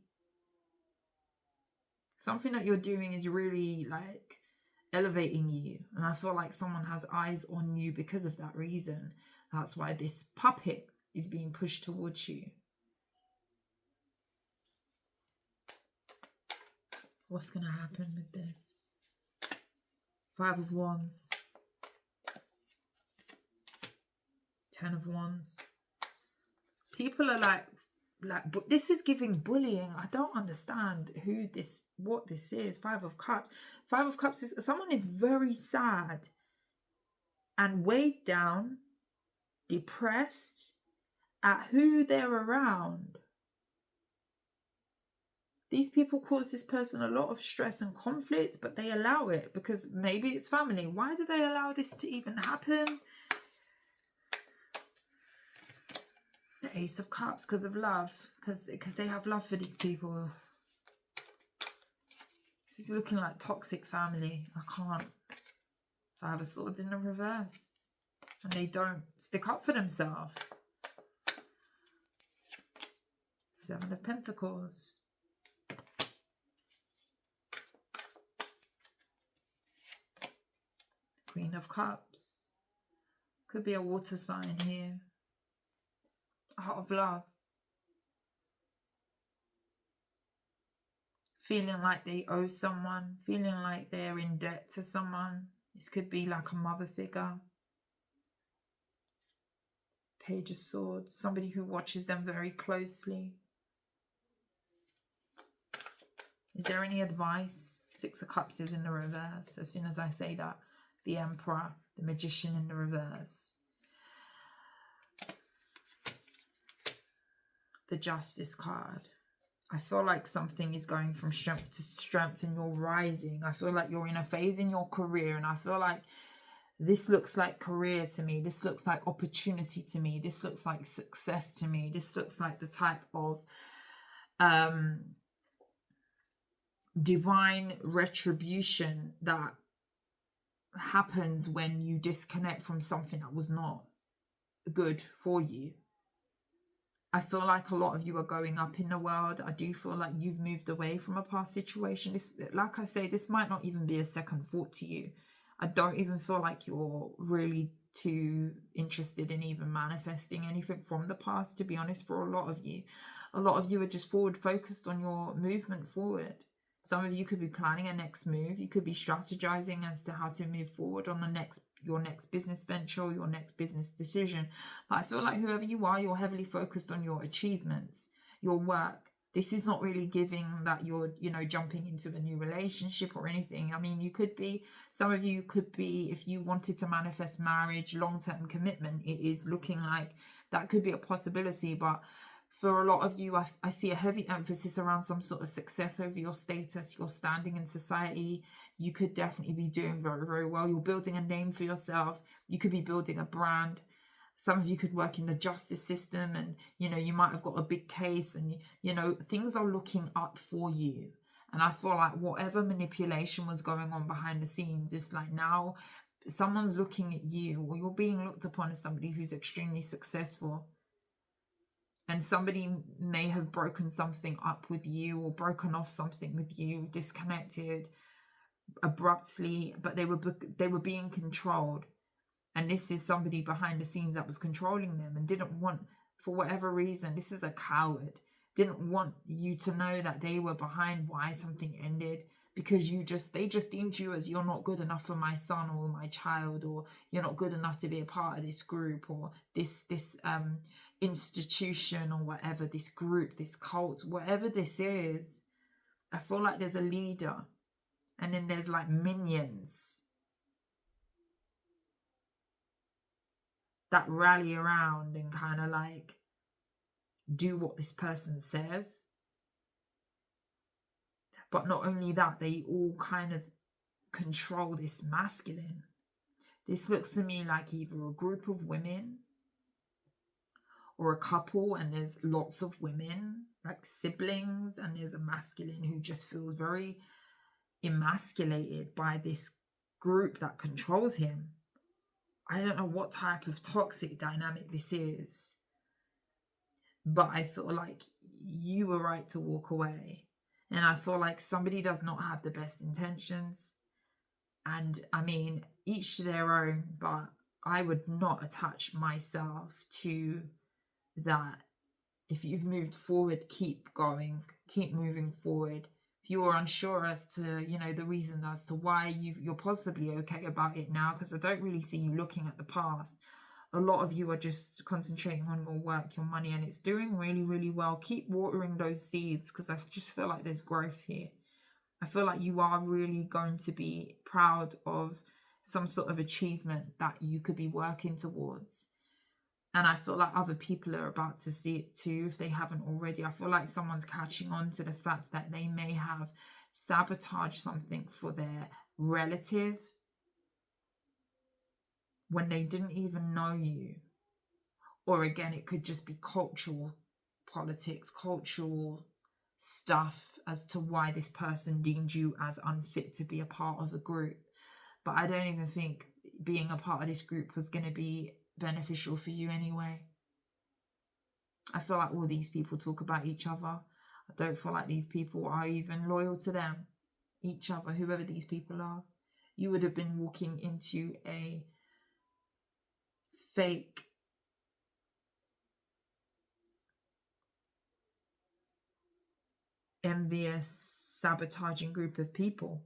Something that you're doing is really like elevating you. And I feel like someone has eyes on you because of that reason. That's why this puppet is being pushed towards you. What's going to happen with this? 5 of Wands. 10 of Wands. People are like, but this is giving bullying. I don't understand what this is. 5 of Cups. 5 of Cups is someone is very sad and weighed down, depressed at who they're around. These people cause this person a lot of stress and conflict, but they allow it because maybe it's family. Why do they allow this to even happen? The Ace of Cups, because of love. Because they have love for these people. This is looking like toxic family. I can't. 5 of Swords in the reverse. And they don't stick up for themselves. 7 of Pentacles. Queen of Cups. Could be a water sign here. Heart of love. Feeling like they owe someone. Feeling like they're in debt to someone. This could be like a mother figure. Page of Swords. Somebody who watches them very closely. Is there any advice? 6 of Cups is in the reverse. As soon as I say that, the Emperor, the Magician in the reverse. The Justice card. I feel like something is going from strength to strength and you're rising. I feel like you're in a phase in your career, and I feel like this looks like career to me. This looks like opportunity to me. This looks like success to me. This looks like the type of divine retribution that happens when you disconnect from something that was not good for you. I feel like a lot of you are going up in the world. I do feel like you've moved away from a past situation. This, like I say, this might not even be a second thought to you. I don't even feel like you're really too interested in even manifesting anything from the past, to be honest, for a lot of you. A lot of you are just forward focused on your movement forward. Some of you could be planning a next move. You could be strategizing as to how to move forward on your next business venture, your next business decision. But I feel like whoever you are, you're heavily focused on your achievements, your work. This is not really giving that you're, jumping into a new relationship or anything. I mean, some of you could be, if you wanted to manifest marriage, long-term commitment, it is looking like that could be a possibility. But for a lot of you, I see a heavy emphasis around some sort of success over your status, your standing in society. You could definitely be doing very, very well. You're building a name for yourself. You could be building a brand. Some of you could work in the justice system and, you might have got a big case and, things are looking up for you. And I feel like whatever manipulation was going on behind the scenes, it's like now someone's looking at you, or you're being looked upon as somebody who's extremely successful. And somebody may have broken something up with you or broken off something with you, disconnected abruptly, but they were being controlled. And this is somebody behind the scenes that was controlling them and didn't want, for whatever reason, this is a coward, didn't want you to know that they were behind why something ended, because they just deemed you as, you're not good enough for my son or my child, or you're not good enough to be a part of this group or this institution or whatever, this group, this cult, whatever this is. I feel like there's a leader and then there's like minions that rally around and kind of like do what this person says. But not only that, they all kind of control this masculine. This looks to me like either a group of women or a couple, and there's lots of women, like siblings, and there's a masculine who just feels very emasculated by this group that controls him. I don't know what type of toxic dynamic this is, but I feel like you were right to walk away. And I feel like somebody does not have the best intentions. And I mean, each to their own, but I would not attach myself to that. If you've moved forward, keep going, keep moving forward. If you're unsure as to, you know, the reason as to why you're possibly okay about it now, because I don't really see you looking at the past. A lot of you are just concentrating on your work, your money, and it's doing really, really well. Keep watering those seeds, because I just feel like there's growth here. I feel like you are really going to be proud of some sort of achievement that you could be working towards. And I feel like other people are about to see it too, if they haven't already. I feel like someone's catching on to the fact that they may have sabotaged something for their relative when they didn't even know you. Or again, it could just be cultural politics, cultural stuff as to why this person deemed you as unfit to be a part of a group. But I don't even think being a part of this group was going to be beneficial for you anyway. I feel like all these people talk about each other. I don't feel like these people are even loyal to them, each other, whoever these people are. You would have been walking into a fake envious, sabotaging group of people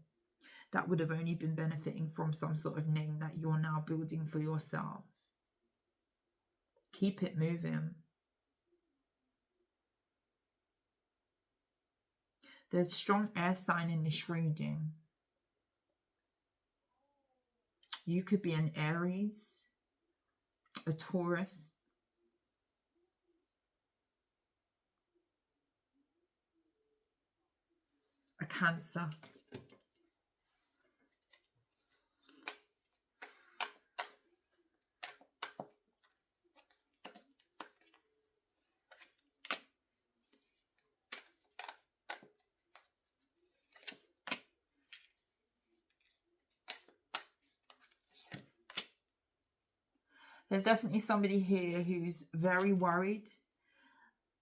that would have only been benefiting from some sort of name that you're now building for yourself. Keep it moving. There's strong air sign in this reading. You could be an Aries, a Taurus, a Cancer. There's definitely somebody here who's very worried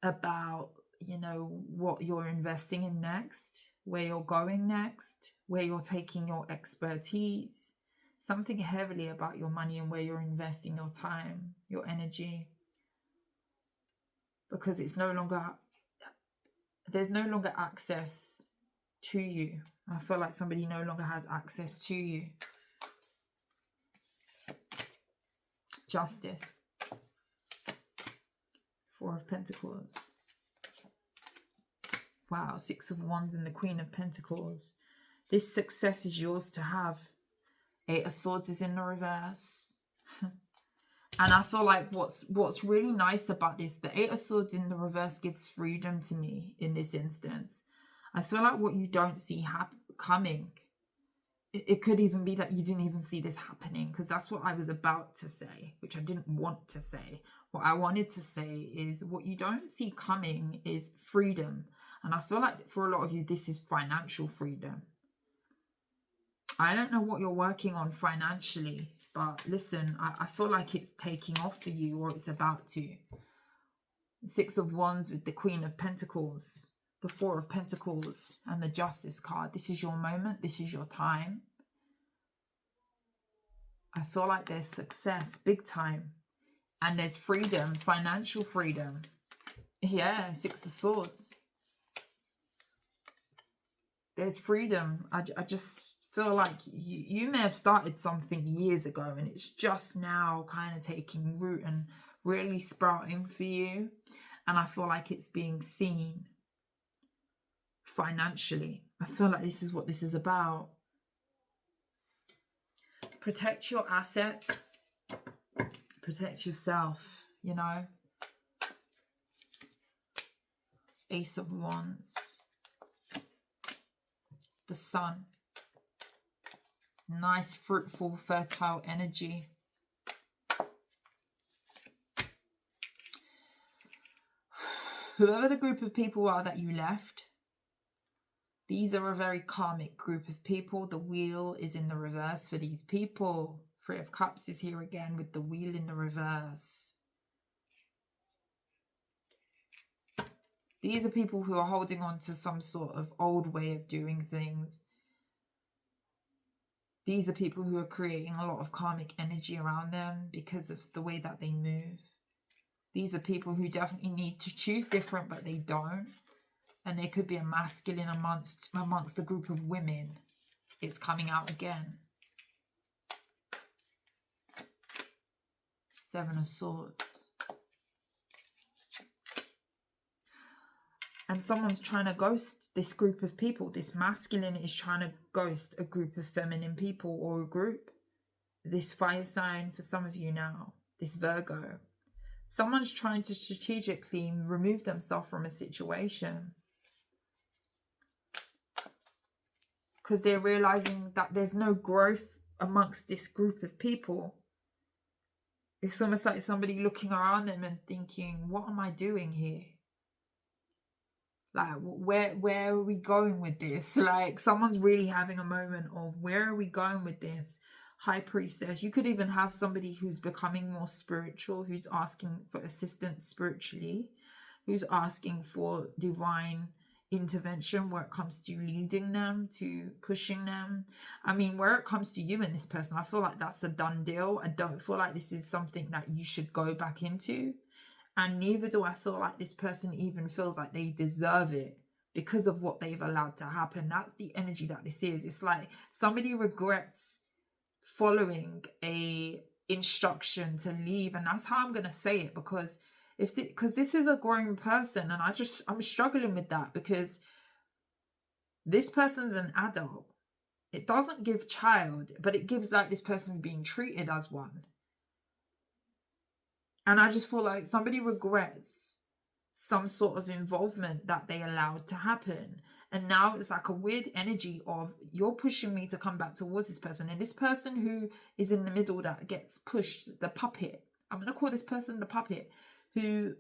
about, you know, what you're investing in next, where you're going next, where you're taking your expertise, something heavily about your money and where you're investing your time, your energy, because it's no longer, there's no longer access to you. I feel like somebody no longer has access to you. Justice. Four of Pentacles. Wow, Six of Wands and the Queen of Pentacles. This success is yours to have. Eight of Swords is in the reverse. And I feel like what's really nice about this, the Eight of Swords in the reverse gives freedom to me in this instance. I feel like what you don't see coming, it could even be that you didn't even see this happening, because that's what I was about to say, which I didn't want to say. What I wanted to say is what you don't see coming is freedom. And I feel like for a lot of you, this is financial freedom. I don't know what you're working on financially, but listen, I feel like it's taking off for you, or it's about to. Six of Wands with the Queen of Pentacles, the Four of Pentacles and the Justice card. This is your moment. This is your time. I feel like there's success, big time. And there's freedom, financial freedom. Yeah, Six of Swords. There's freedom. I just feel like you may have started something years ago and it's just now kind of taking root and really sprouting for you. And I feel like it's being seen financially. I feel like this is what this is about. Protect your assets. Protect yourself, you know. Ace of Wands. The Sun. Nice, fruitful, fertile energy. Whoever the group of people are that you left, these are a very karmic group of people. The wheel is in the reverse for these people. Three of Cups is here again with the wheel in the reverse. These are people who are holding on to some sort of old way of doing things. These are people who are creating a lot of karmic energy around them because of the way that they move. These are people who definitely need to choose different, but they don't. And there could be a masculine amongst the group of women. It's coming out again. Seven of Swords. And someone's trying to ghost this group of people. This masculine is trying to ghost a group of feminine people or a group. This fire sign for some of you now. This Virgo. Someone's trying to strategically remove themselves from a situation. Because they're realizing that there's no growth amongst this group of people. It's almost like somebody looking around them and thinking, what am I doing here? Like, where are we going with this? Like, someone's really having a moment of, where are we going with this? High Priestess. You could even have somebody who's becoming more spiritual, who's asking for assistance spiritually, who's asking for divine intervention where it comes to leading them, to pushing them. I mean, where it comes to you and this person, I feel like that's a done deal. I don't feel like this is something that you should go back into. And neither do I feel like this person even feels like they deserve it because of what they've allowed to happen. That's the energy that this is. It's like somebody regrets following a instruction to leave. And that's how I'm going to say it, because because this is a grown person, and I'm struggling with that, because this person's an adult. It doesn't give child, but it gives like this person's being treated as one. And I just feel like somebody regrets some sort of involvement that they allowed to happen. And now it's like a weird energy of, you're pushing me to come back towards this person. And this person who is in the middle that gets pushed, the puppet, I'm going to call this person the puppet, who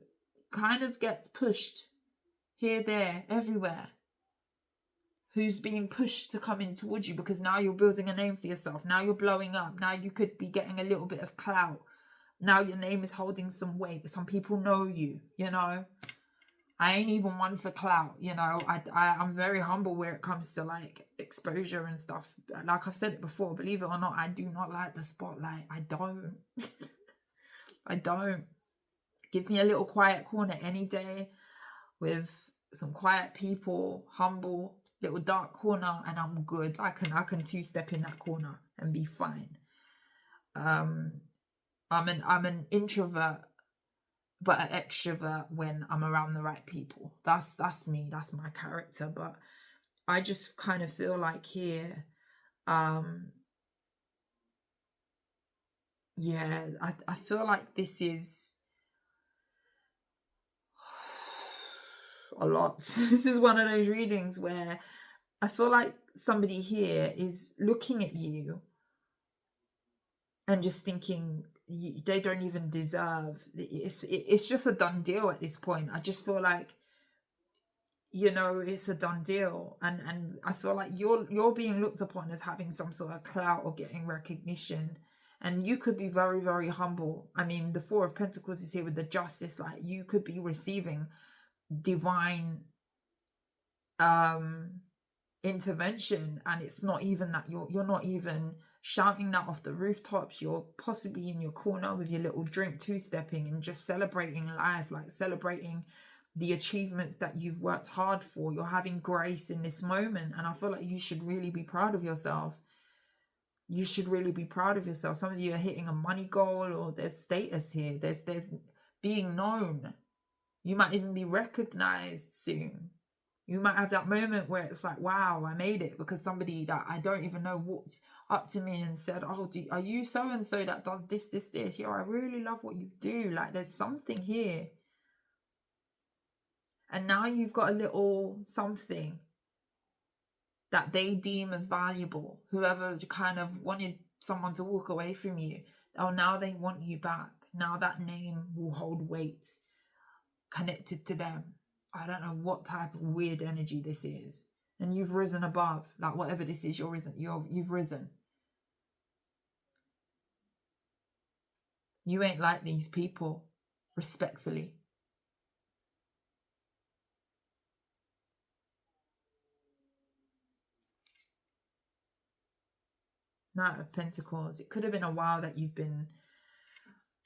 kind of gets pushed here, there, everywhere. Who's being pushed to come in towards you because now you're building a name for yourself. Now you're blowing up. Now you could be getting a little bit of clout. Now your name is holding some weight. Some people know you, you know. I ain't even one for clout, you know. I'm very humble where it comes to like exposure and stuff. Like I've said it before, believe it or not, I do not like the spotlight. I don't. I don't. Give me a little quiet corner any day with some quiet people, humble, little dark corner, and I'm good. I can two-step in that corner and be fine. I'm an introvert, but an extrovert when I'm around the right people. That's me. That's my character. But I just kind of feel like here, yeah, I feel like this is a lot. This is one of those readings where I feel like somebody here is looking at you and just thinking they don't even deserve. It's just a done deal at this point. I just feel like, you know, it's a done deal, and I feel like you're being looked upon as having some sort of clout or getting recognition, and you could be very, very humble. I mean, the Four of Pentacles is here with the Justice. Like, you could be receiving divine intervention, and it's not even that you're not even shouting that off the rooftops. You're possibly in your corner with your little drink, two-stepping and just celebrating life, like celebrating the achievements that you've worked hard for. You're having grace in this moment, and I feel like you should really be proud of yourself. You should really be proud of yourself. Some of you are hitting a money goal, or there's status here. There's being known. You might even be recognized soon. You might have that moment where it's like, wow, I made it, because somebody that I don't even know walked up to me and said, oh, are you so-and-so that does this? Yo, I really love what you do. Like, there's something here. And now you've got a little something that they deem as valuable. Whoever kind of wanted someone to walk away from you, oh, now they want you back. Now that name will hold weight connected to them. I don't know what type of weird energy this is. And you've risen above. Like, whatever this is, you've risen. You ain't like these people, respectfully. Knight of Pentacles. It could have been a while that you've been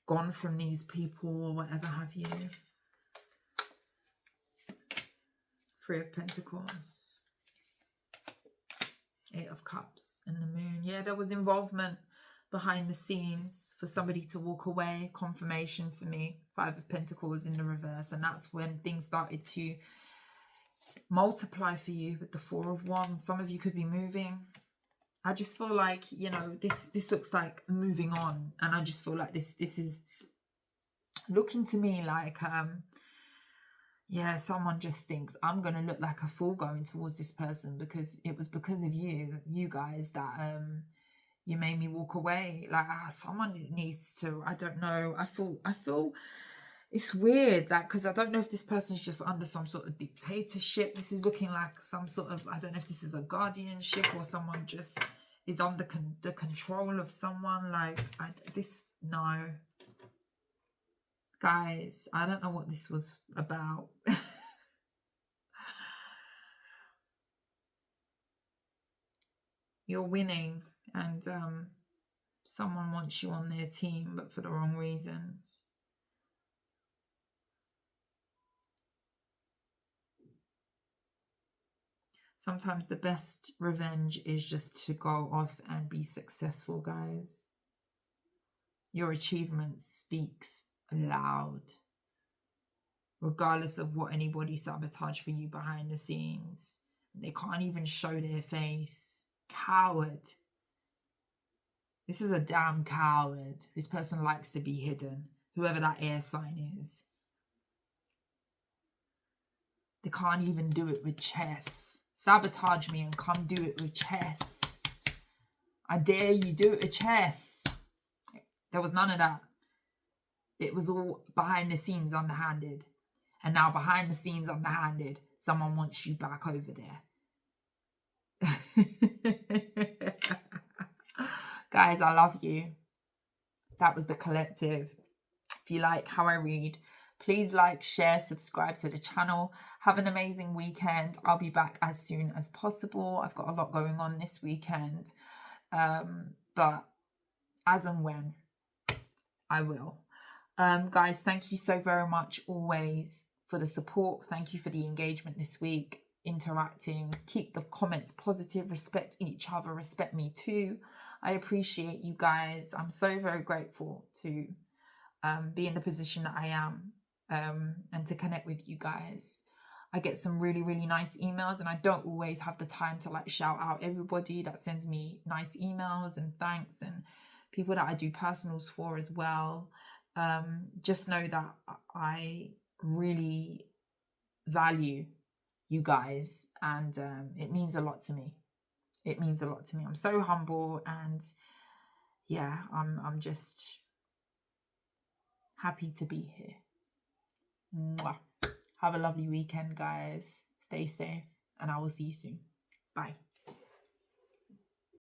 gone from these people or whatever have you. Three of Pentacles. Eight of Cups and the Moon. Yeah, there was involvement behind the scenes for somebody to walk away. Confirmation for me. Five of Pentacles in the reverse. And that's when things started to multiply for you with the Four of Wands. Some of you could be moving. I just feel like, you know, this looks like moving on. And I just feel like this is looking to me like, yeah, someone just thinks I'm going to look like a fool going towards this person because it was because of you guys that you made me walk away. Like, someone needs to, I don't know. I feel it's weird, like, because I don't know if this person's just under some sort of dictatorship. This is looking like some sort of, I don't know if this is a guardianship or someone just is under the control of someone. Like, no. Guys, I don't know what this was about. You're winning and someone wants you on their team, but for the wrong reasons. Sometimes the best revenge is just to go off and be successful, guys. Your achievement speaks loud. Regardless of what anybody sabotage for you behind the scenes. They can't even show their face. Coward. This is a damn coward. This person likes to be hidden. Whoever that air sign is. They can't even do it with chess. Sabotage me and come do it with chess. I dare you, do it with chess. There was none of that. It was all behind the scenes, underhanded. And now behind the scenes, underhanded, someone wants you back over there. Guys, I love you. That was the collective. If you like how I read, please like, share, subscribe to the channel. Have an amazing weekend. I'll be back as soon as possible. I've got a lot going on this weekend. But as and when, I will. Guys, thank you so very much always for the support. Thank you for the engagement this week, interacting. Keep the comments positive, respect each other, respect me too. I appreciate you guys. I'm so very grateful to be in the position that I am and to connect with you guys. I get some really, really nice emails and I don't always have the time to like shout out everybody that sends me nice emails and thanks, and people that I do personals for as well. Just know that I really value you guys and it means a lot to me. It means a lot to me. I'm so humble and yeah, I'm just happy to be here. Mwah. Have a lovely weekend, guys. Stay safe and I will see you soon. Bye.